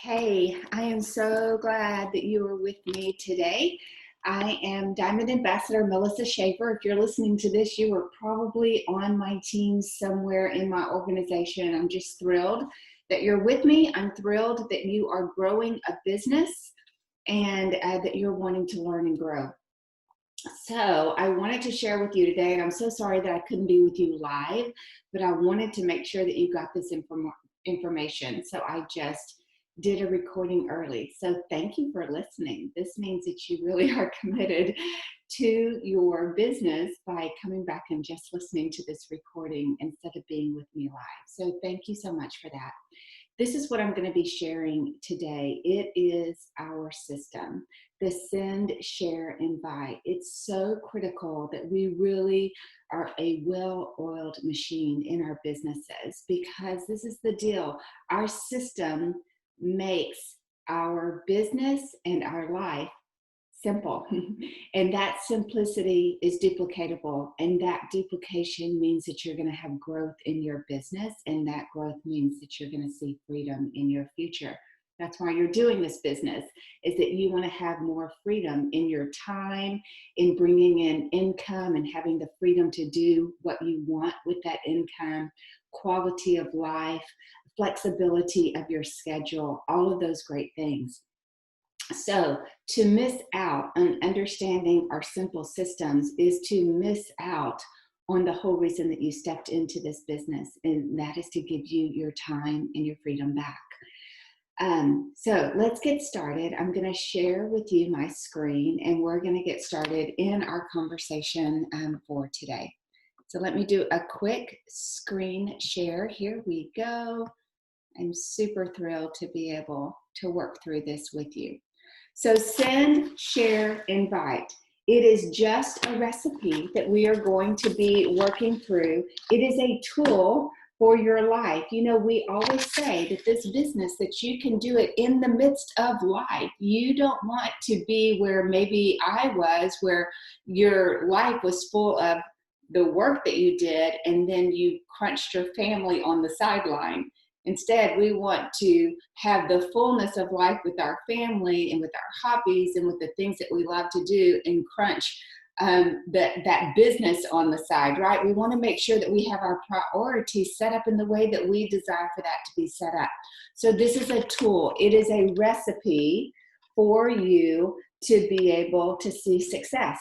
Hey, I am so glad that you are with me today. I am Diamond Ambassador Melissa Schaefer. If you're listening to this, you are probably on my team somewhere in my organization. I'm just thrilled that you're with me. I'm thrilled that you are growing a business and that you're wanting to learn and grow. So I wanted to share with you today, and I'm so sorry that I couldn't be with you live, but I wanted to make sure that you got this information. So I just did a recording early. So thank you for listening. This means that you really are committed to your business by coming back and just listening to this recording instead of being with me live. So thank you so much for that. This is what I'm going to be sharing today. It is our system, the send, share, invite. It's so critical that we really are a well-oiled machine in our businesses, because this is the deal. Our system makes our business and our life simple. And that simplicity is duplicatable. And that duplication means that you're going to have growth in your business. And that growth means that you're going to see freedom in your future. That's why you're doing this business, is that you want to have more freedom in your time, in bringing in income and having the freedom to do what you want with that income, quality of life, flexibility of your schedule, all of those great things. So to miss out on understanding our simple systems is to miss out on the whole reason that you stepped into this business, and that is to give you your time and your freedom back. So let's get started. I'm going to share with you my screen, and we're going to get started in our conversation for today. So let me do a quick screen share. Here we go. I'm super thrilled to be able to work through this with you. So send, share, invite. It is just a recipe that we are going to be working through. It is a tool for your life. You know, we always say that this business, that you can do it in the midst of life. You don't want to be where maybe I was, where your life was full of the work that you did and then you crunched your family on the sideline. Instead, we want to have the fullness of life with our family and with our hobbies and with the things that we love to do, and crunch that business on the side, right? We want to make sure that we have our priorities set up in the way that we desire for that to be set up. So this is a tool. It is a recipe for you to be able to see success.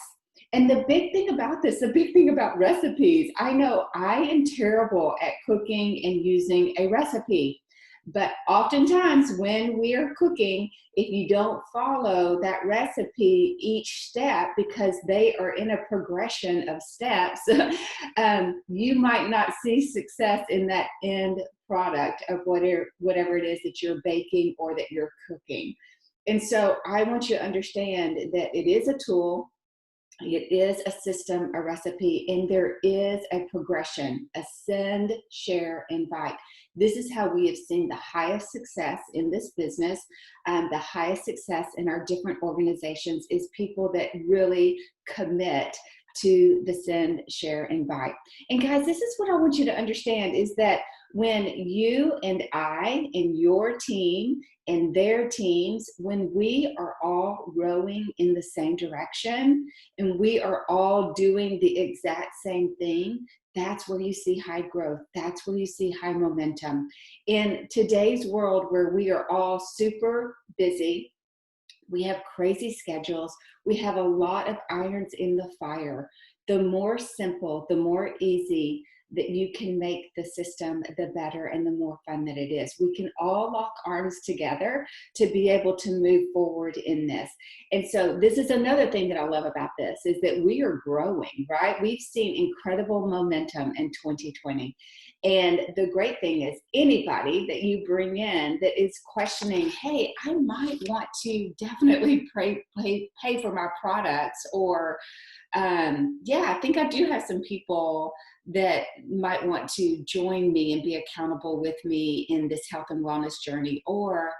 And the big thing about this, the big thing about recipes, I know I am terrible at cooking and using a recipe. But oftentimes when we are cooking, if you don't follow that recipe each step, because they are in a progression of steps, you might not see success in that end product of whatever it is that you're baking or that you're cooking. And so I want you to understand that it is a tool. It is a system, a recipe, and there is a progression, a send, share, invite. This is how we have seen the highest success in this business. The highest success in our different organizations is people that really commit to the send, share, invite. And guys, this is what I want you to understand, is that when you and I and your team and their teams, when we are all rowing in the same direction and we are all doing the exact same thing, that's where you see high growth. That's where you see high momentum. In today's world, where we are all super busy, we have crazy schedules, we have a lot of irons in the fire. The more simple, the more easy that you can make the system, the better and the more fun that it is. We can all lock arms together to be able to move forward in this. And so this is another thing that I love about this, is that we are growing, right? We've seen incredible momentum in 2020. And the great thing is, anybody that you bring in that is questioning, hey, I might want to definitely pay for my products, or yeah, I think I do have some people that might want to join me and be accountable with me in this health and wellness journey, or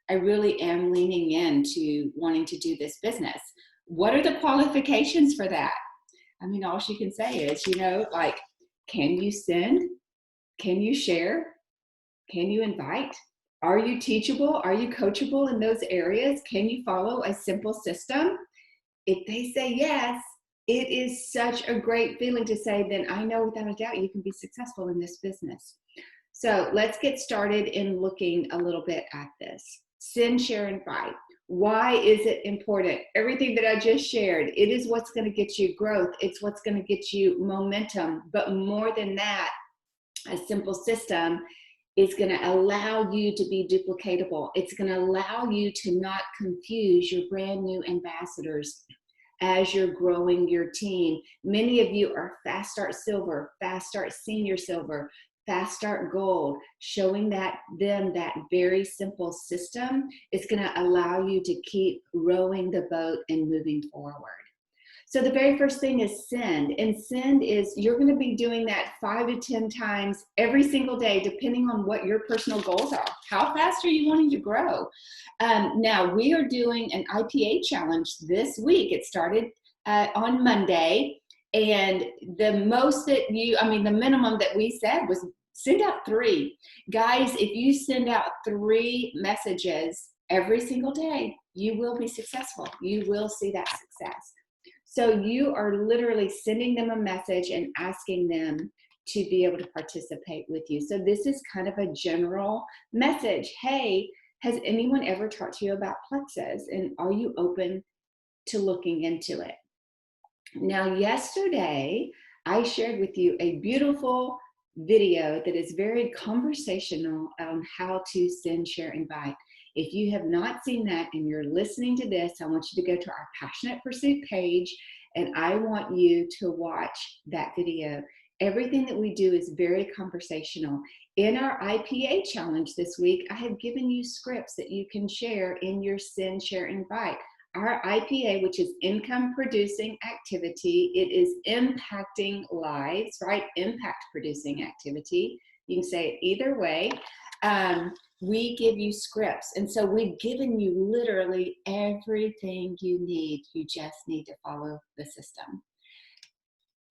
I really am leaning into wanting to do this business. What are the qualifications for that? I mean, all she can say is, like, can you send? Can you share? Can you invite? Are you teachable? Are you coachable in those areas? Can you follow a simple system? If they say yes, it is such a great feeling to say, then I know without a doubt you can be successful in this business. So let's get started in looking a little bit at this. Send, share, invite. Why is it important? Everything that I just shared, it is what's going to get you growth. It's what's going to get you momentum. But more than that, a simple system is going to allow you to be duplicatable. It's going to allow you to not confuse your brand new ambassadors as you're growing your team. Many of you are fast start silver, fast start senior silver, fast start gold. Showing them that very simple system is going to allow you to keep rowing the boat and moving forward. So the very first thing is send, and send is you're going to be doing that 5 to 10 times every single day, depending on what your personal goals are. How fast are you wanting to grow? Now we are doing an IPA challenge this week. It started on Monday, and the minimum that we said was send out 3. Guys, if you send out 3 messages every single day, you will be successful. You will see that success. So you are literally sending them a message and asking them to be able to participate with you. So this is kind of a general message. Hey, has anyone ever talked to you about plexus? And are you open to looking into it? Now, yesterday, I shared with you a beautiful video that is very conversational on how to send, share, invite. If you have not seen that and you're listening to this, I want you to go to our Passionate Pursuit page, and I want you to watch that video. Everything that we do is very conversational. In our IPA challenge this week, I have given you scripts that you can share in your send, share, invite. Our IPA, which is income producing activity, it is impacting lives, right? Impact producing activity. You can say it either way. We give you scripts. And so we've given you literally everything you need. You just need to follow the system.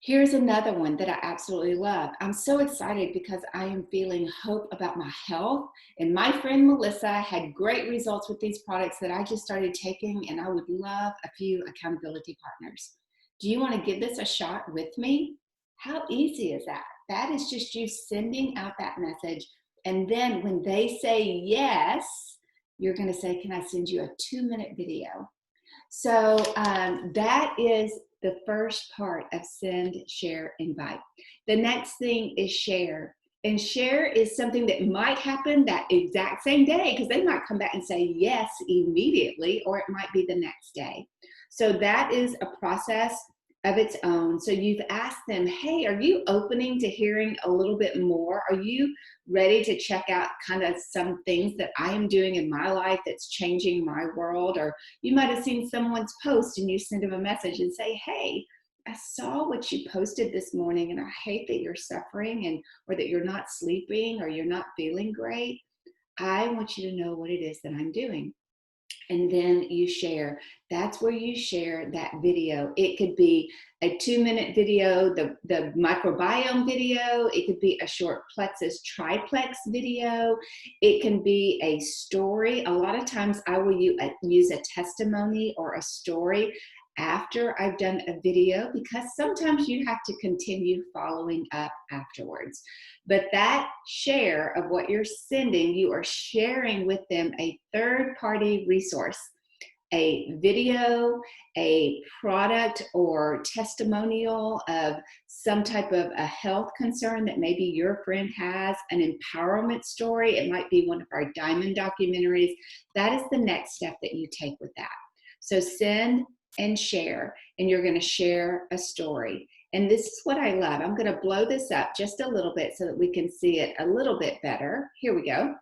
Here's another one that I absolutely love. I'm so excited because I am feeling hope about my health. And my friend Melissa had great results with these products that I just started taking, and I would love a few accountability partners. Do you want to give this a shot with me? How easy is that? That is just you sending out that message. And then when they say yes, you're going to say, can I send you a 2-minute video? So that is the first part of send, share, invite. The next thing is share. And share is something that might happen that exact same day, because they might come back and say yes immediately, or it might be the next day. So that is a process of its own. So you've asked them, hey, are you opening to hearing a little bit more? Are you ready to check out kind of some things that I am doing in my life that's changing my world? Or you might have seen someone's post and you send them a message and say, hey, I saw what you posted this morning and I hate that you're suffering or that you're not sleeping or you're not feeling great. I want you to know what it is that I'm doing. And then you share. That's where you share that video. It could be a 2-minute video, the microbiome video. It could be a short plexus triplex video. It can be a story. A lot of times I will use a testimony or a story after I've done a video, because sometimes you have to continue following up afterwards. But that share of what you're sending, you are sharing with them a third-party resource, a video, a product or testimonial of some type of a health concern that maybe your friend has, an empowerment story. It might be one of our diamond documentaries. That is the next step that you take with that. So send and share, and you're going to share a story. And this is what I love. I'm going to blow this up just a little bit so that we can see it a little bit better. Here we go.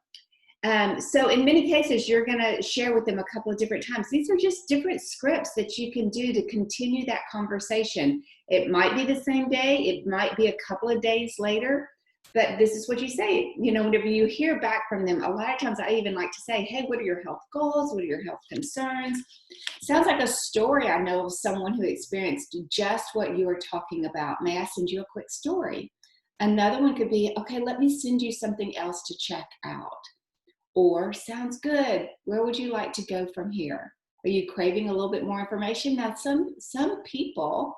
So in many cases, you're going to share with them a couple of different times. These are just different scripts that you can do to continue that conversation. It might be the same day. It might be a couple of days later. But this is what you say, whenever you hear back from them. A lot of times I even like to say, hey, what are your health goals? What are your health concerns? Sounds like a story I know of someone who experienced just what you were talking about. May I send you a quick story? Another one could be, okay, let me send you something else to check out. Or sounds good. Where would you like to go from here? Are you craving a little bit more information? Now, some people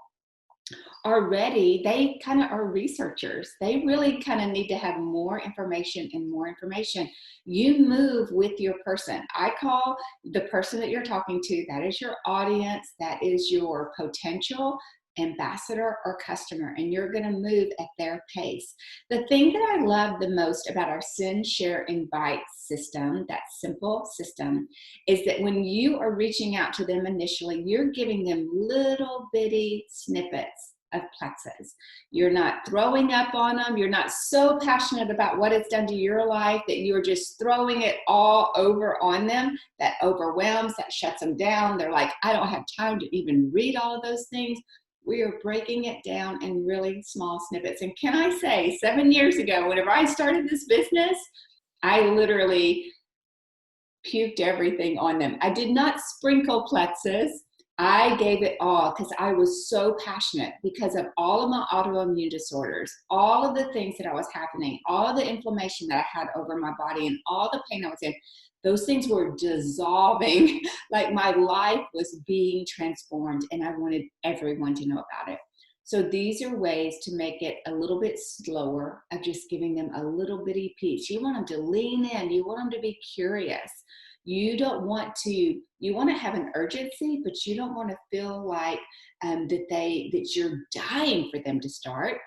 are ready. They kind of are researchers. They really kind of need to have more information and more information. You move with your person. I call the person that you're talking to, that is your audience, that is your potential ambassador or customer, and you're going to move at their pace. The thing that I love the most about our send, share, invite system, that simple system, is that when you are reaching out to them initially, you're giving them little bitty snippets of plexus. You're not throwing up on them. You're not so passionate about what it's done to your life that you're just throwing it all over on them. That overwhelms, that shuts them down. They're like, I don't have time to even read all of those things. We are breaking it down in really small snippets. And can I say, 7 years ago, whenever I started this business, I literally puked everything on them. I did not sprinkle plexus. I gave it all because I was so passionate because of all of my autoimmune disorders, all of the things that I was happening, all of the inflammation that I had over my body and all the pain I was in. Those things were dissolving. Like my life was being transformed, and I wanted everyone to know about it. So these are ways to make it a little bit slower of just giving them a little bitty piece. You want them to lean in. You want them to be curious. You don't want to, you want to have an urgency, but you don't want to feel like that you're dying for them to start.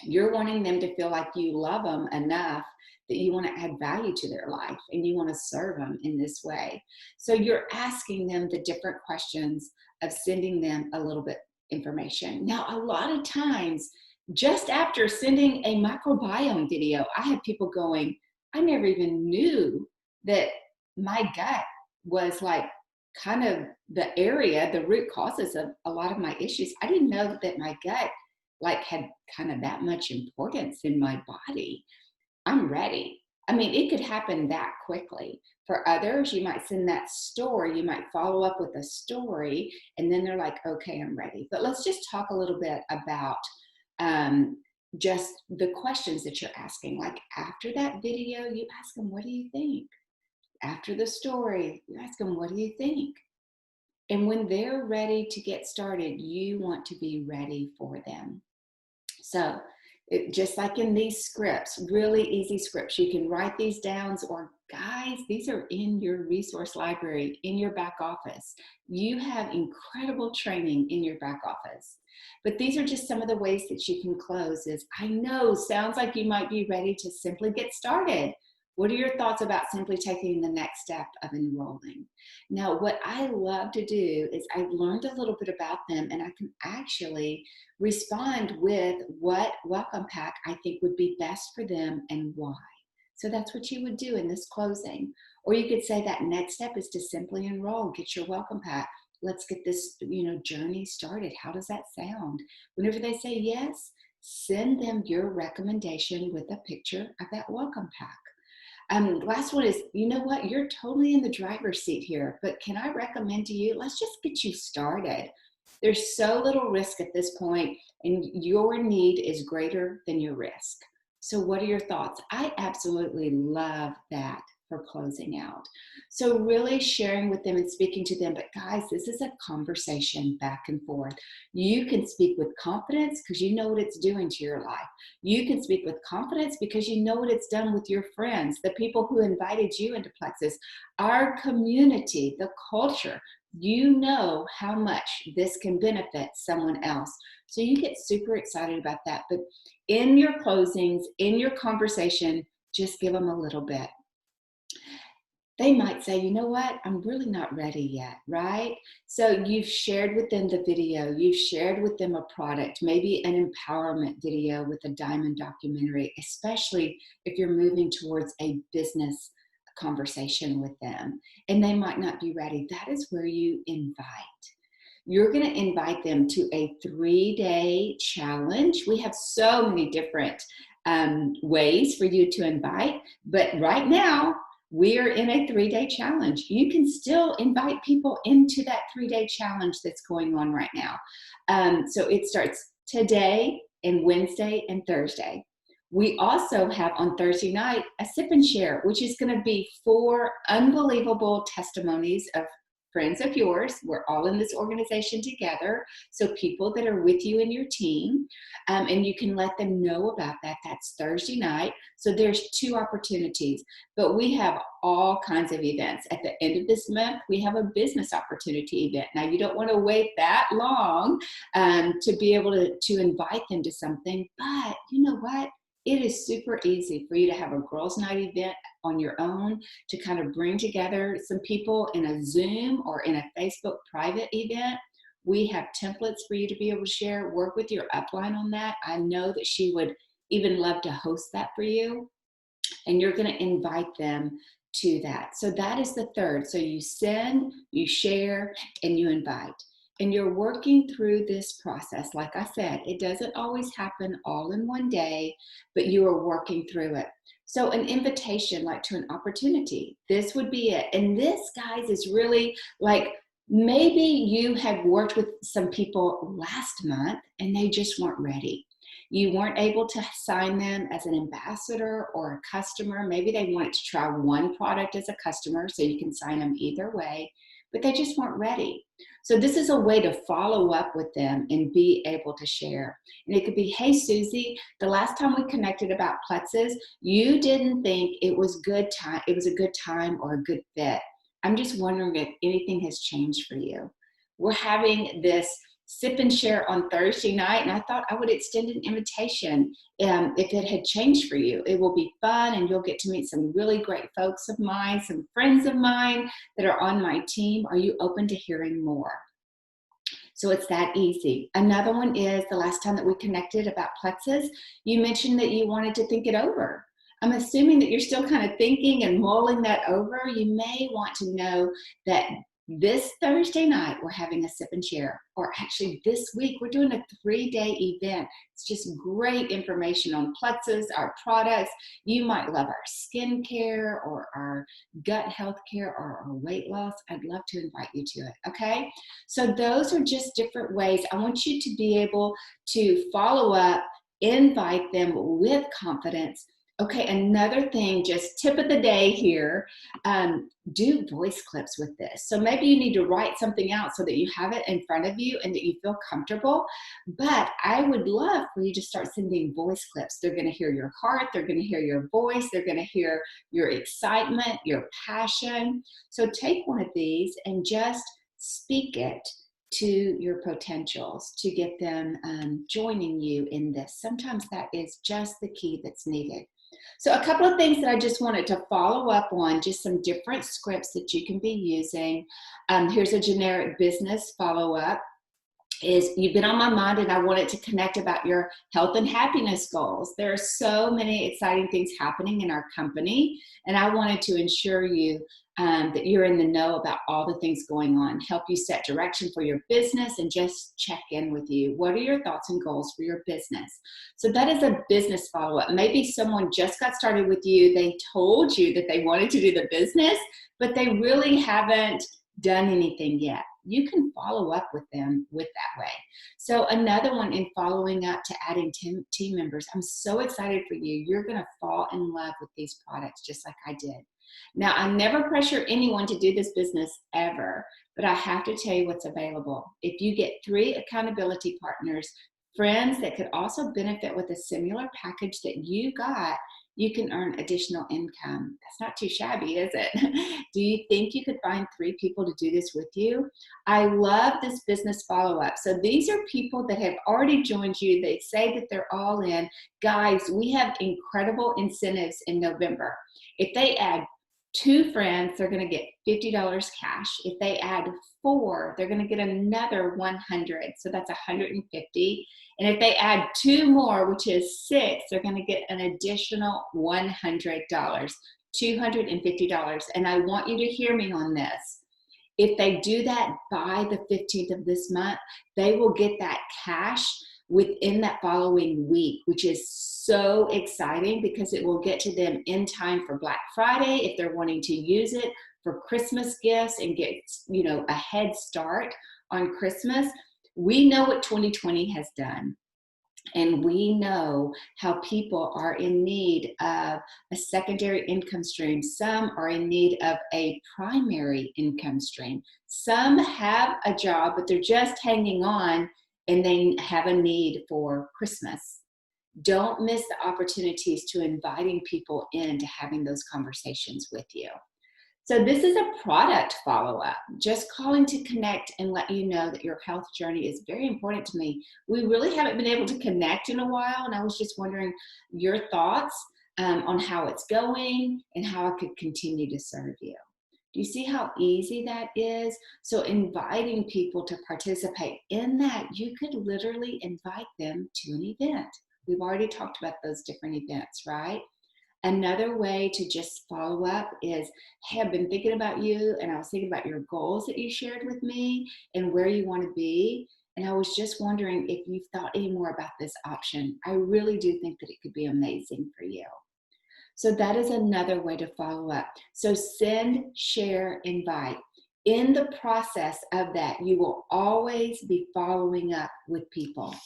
You're wanting them to feel like you love them enough that you want to add value to their life and you want to serve them in this way. So you're asking them the different questions of sending them a little bit information. Now, a lot of times, just after sending a microbiome video, I had people going, I never even knew that my gut was like kind of the area, the root causes of a lot of my issues. I didn't know that my gut like had kind of that much importance in my body. I'm ready. I mean, it could happen that quickly. For others, you might send that story, you might follow up with a story, and then they're like, okay, I'm ready. But let's just talk a little bit about just the questions that you're asking. Like after that video, you ask them, what do you think? After the story, you ask them, what do you think? And when they're ready to get started, you want to be ready for them. So just like in these scripts, really easy scripts, you can write these down, or guys, these are in your resource library, in your back office. You have incredible training in your back office. But these are just some of the ways that you can close. Is I know, sounds like you might be ready to simply get started. What are your thoughts about simply taking the next step of enrolling? Now, what I love to do is I've learned a little bit about them, and I can actually respond with what welcome pack I think would be best for them and why. So that's what you would do in this closing. Or you could say that next step is to simply enroll, get your welcome pack. Let's get this, journey started. How does that sound? Whenever they say yes, send them your recommendation with a picture of that welcome pack. Last one is, you know what, you're totally in the driver's seat here, but can I recommend to you, let's just get you started. There's so little risk at this point, and your need is greater than your risk. So what are your thoughts? I absolutely love that for closing out. So really sharing with them and speaking to them, but guys, this is a conversation back and forth. You can speak with confidence because you know what it's doing to your life. You can speak with confidence because you know what it's done with your friends, the people who invited you into Plexus, our community, the culture. You know how much this can benefit someone else. So you get super excited about that. But in your closings, in your conversation, just give them a little bit. They might say, you know what, I'm really not ready yet, right? So you've shared with them the video, you've shared with them a product, maybe an empowerment video with a diamond documentary, especially if you're moving towards a business conversation with them, and they might not be ready. That is where you invite. You're going to invite them to a 3-day challenge. We have so many different ways for you to invite, but right now, we are in a 3-day challenge. You can still invite people into that 3-day challenge that's going on right now. So it starts today and Wednesday and Thursday. We also have on Thursday night a sip and share, which is going to be 4 unbelievable testimonies of friends of yours. We're all in this organization together. So people that are with you and your team, and you can let them know about that. That's Thursday night. So there's 2 opportunities, but we have all kinds of events. At the end of this month, we have a business opportunity event. Now, you don't want to wait that long to be able to invite them to something, but you know what? It is super easy for you to have a girls' night event on your own to kind of bring together some people in a Zoom or in a Facebook private event. We have templates for you to be able to share. Work with your upline on that. I know that she would even love to host that for you, and you're going to invite them to that. So that is the third. So you send, you share, and you invite. And you're working through this process. Like I said, it doesn't always happen all in one day, but you are working through it. So an invitation, like to an opportunity, this would be it. And this, guys, is really like, maybe you had worked with some people last month and they just weren't ready. You weren't able to sign them as an ambassador or a customer. Maybe they wanted to try one product as a customer, so you can sign them either way, but they just weren't ready. So this is a way to follow up with them and be able to share. And it could be, hey, Susie, the last time we connected about plexus, you didn't think it was it was a good time or a good fit. I'm just wondering if anything has changed for you. We're having this sip and share on Thursday night, and I thought I would extend an invitation if it had changed for you. It will be fun, and you'll get to meet some really great folks of mine, some friends of mine that are on my team. Are you open to hearing more? So it's that easy. Another one is the last time that we connected about plexus, you mentioned that you wanted to think it over. I'm assuming that you're still kind of thinking and mulling that over. You may want to know that this Thursday night, we're having a sip and share, or actually this week, we're doing a 3-day event. It's just great information on plexus, our products. You might love our skincare or our gut health care or our weight loss. I'd love to invite you to it, okay? So those are just different ways. I want you to be able to follow up, invite them with confidence. Okay, another thing, just tip of the day here, do voice clips with this. So maybe you need to write something out so that you have it in front of you and that you feel comfortable. But I would love for you to start sending voice clips. They're going to hear your heart. They're going to hear your voice. They're going to hear your excitement, your passion. So take one of these and just speak it to your potentials to get them joining you in this. Sometimes that is just the key that's needed. So a couple of things that I just wanted to follow up on, just some different scripts that you can be using. Here's a generic business follow-up. Is you've been on my mind and I wanted to connect about your health and happiness goals. There are so many exciting things happening in our company, and I wanted to ensure you that you're in the know about all the things going on, help you set direction for your business, and just check in with you. What are your thoughts and goals for your business? So that is a business follow-up. Maybe someone just got started with you. They told you that they wanted to do the business, but they really haven't done anything yet. You can follow up with them with that way. So another one in following up to adding team members. I'm so excited for you. You're going to fall in love with these products just like I did. Now, I never pressure anyone to do this business ever, but I have to tell you what's available. If you get 3 accountability partners, friends that could also benefit with a similar package that you got, you can earn additional income. That's not too shabby, is it? Do you think you could find 3 people to do this with you? I love this business follow-up. So these are people that have already joined you. They say that they're all in. Guys, we have incredible incentives in November. If they add 2 friends, they're going to get $50 cash. If they add 4, they're going to get another 100. So that's 150. And if they add 2 more, which is 6, they're going to get an additional $100, $250. And I want you to hear me on this. If they do that by the 15th of this month, they will get that cash within that following week, which is so exciting because it will get to them in time for Black Friday if they're wanting to use it for Christmas gifts and get, you know, a head start on Christmas. We know what 2020 has done. And we know how people are in need of a secondary income stream. Some are in need of a primary income stream. Some have a job, but they're just hanging on and they have a need for Christmas. Don't miss the opportunities to inviting people into having those conversations with you. So this is a product follow-up, just calling to connect and let you know that your health journey is very important to me. We really haven't been able to connect in a while, and I was just wondering your thoughts on how it's going and how I could continue to serve you. Do you see how easy that is? So inviting people to participate in that, you could literally invite them to an event. We've already talked about those different events, right? Another way to just follow up is, hey, I've been thinking about you, and I was thinking about your goals that you shared with me and where you want to be. And I was just wondering if you've thought any more about this option. I really do think that it could be amazing for you. So that is another way to follow up. So send, share, invite. In the process of that, you will always be following up with people.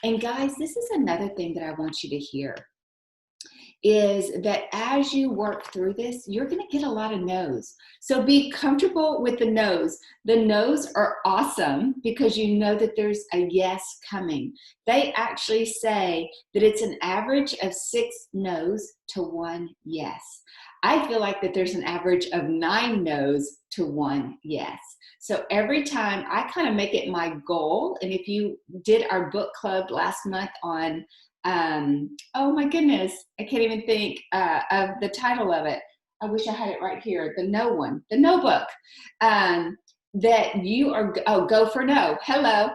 And guys, this is another thing that I want you to hear, is that as you work through this, you're going to get a lot of no's. So be comfortable with the no's. The no's are awesome because you know that there's a yes coming. They actually say that it's an average of 6 no's to 1 yes. I feel like that there's an average of 9 no's to 1 yes. So every time I kind of make it my goal, and if you did our book club last month on oh my goodness, I can't even think of the title of it. I wish I had it right here. The No one, the No book. That you are, oh, Go for No. Hello.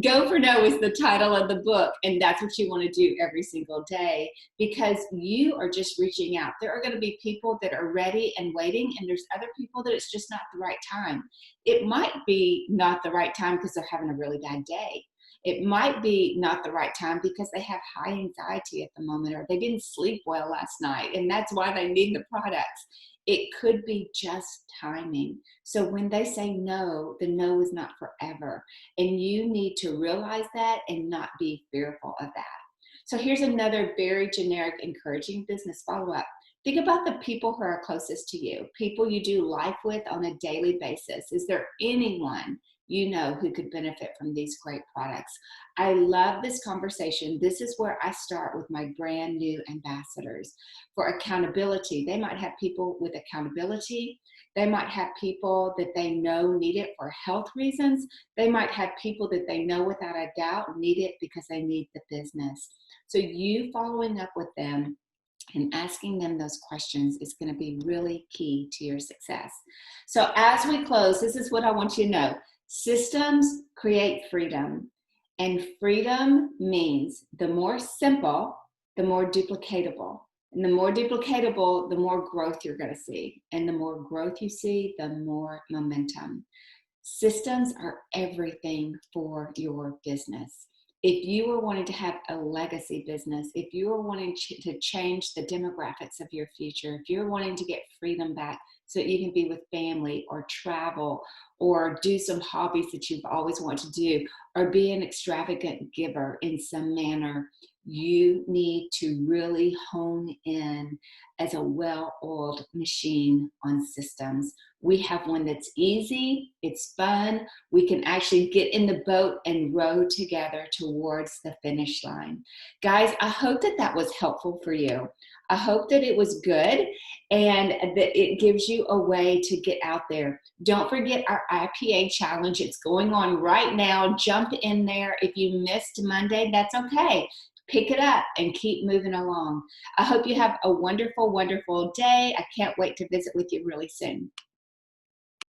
Go for No is the title of the book, and that's what you want to do every single day, because you are just reaching out. There are going to be people that are ready and waiting, and there's other people that it's just not the right time. It might be not the right time because they're having a really bad day. It might be not the right time because they have high anxiety at the moment, or they didn't sleep well last night, and that's why they need the products. It could be just timing. So when they say no, the no is not forever. And you need to realize that and not be fearful of that. So here's another very generic, encouraging business follow-up. Think about the people who are closest to you, people you do life with on a daily basis. Is there anyone you know who could benefit from these great products? I love this conversation. This is where I start with my brand new ambassadors. For accountability, they might have people with accountability. They might have people that they know need it for health reasons. They might have people that they know without a doubt need it because they need the business. So you following up with them and asking them those questions is going to be really key to your success. So as we close, this is what I want you to know. Systems create freedom, and freedom means the more simple, the more duplicatable. And the more duplicatable, the more growth you're going to see. And the more growth you see, the more momentum. Systems are everything for your business. If you are wanting to have a legacy business, if you are wanting to change the demographics of your future, if you're wanting to get freedom back so that you can be with family or travel or do some hobbies that you've always wanted to do, or be an extravagant giver in some manner, you need to really hone in as a well-oiled machine on systems. We have one that's easy, it's fun, we can actually get in the boat and row together towards the finish line. Guys, I hope that that was helpful for you. I hope that it was good and that it gives you a way to get out there. Don't forget our IPA challenge. It's going on right now. Jump in there. If you missed Monday, that's okay. Pick it up and keep moving along. I hope you have a wonderful, wonderful day. I can't wait to visit with you really soon.